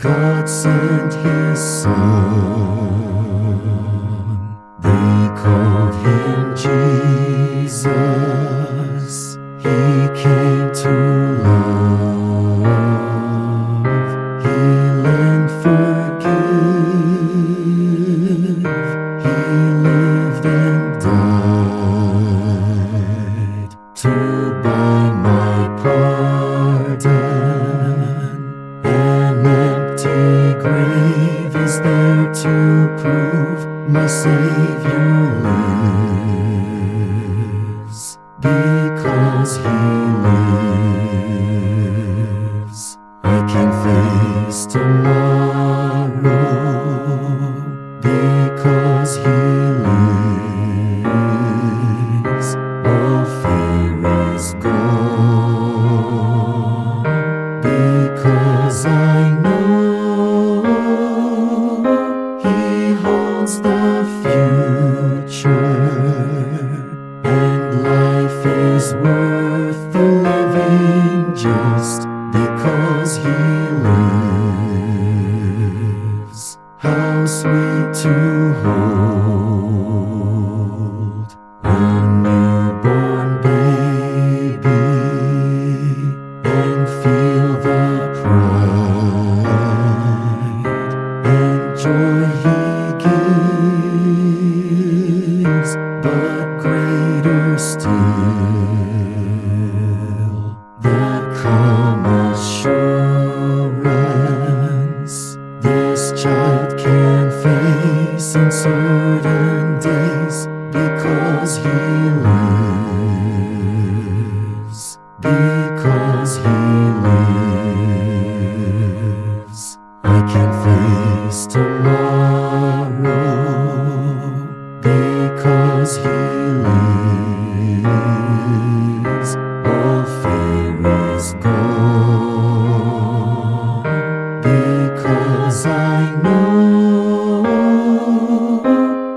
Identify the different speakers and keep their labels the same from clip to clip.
Speaker 1: God sent His Son. They called Him Jesus. He came to love, heal and forgive. He lived and died to buy my pardon. An empty grave is there to prove my Savior lives. Because He lives, I can face tomorrow. Because He lives, all fear is gone. Because I know He holds the future, and life is worth the living just because He lives. How sweet to hold a newborn baby and feel the pride and joy He gives, but greater still, the calm assurance this child can face uncertain days because He lives. Because He lives, I can face tomorrow. Because He lives, all fear is gone. Because I know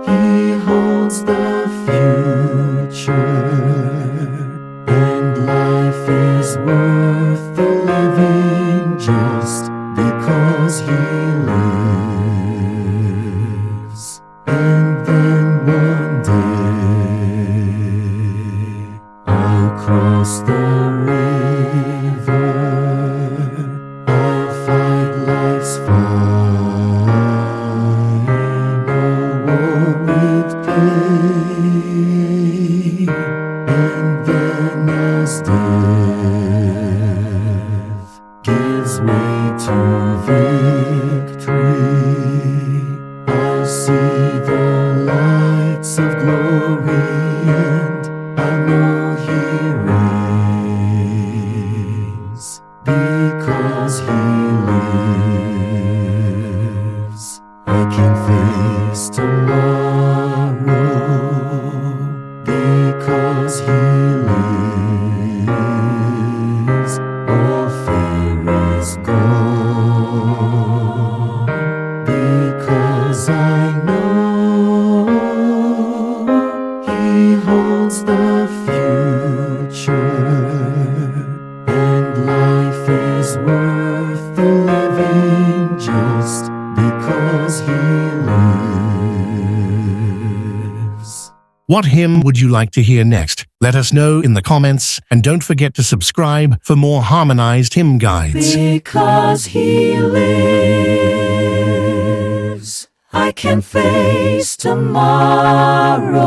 Speaker 1: He holds the future, and life is worth the living just because He lives. And then one day I'll cross the river, I'll fight life's final war with pain, and then as death gives way to victory, I'll see the lights of glory, and I know He reigns. Because He lives, I can face tomorrow. Because He lives, all fear is gone. Because I know He holds the future, and life is worth the living just because He lives.
Speaker 2: What hymn would you like to hear next? Let us know in the comments, and don't forget to subscribe for more harmonized hymn guides.
Speaker 1: Because He lives, I can face tomorrow.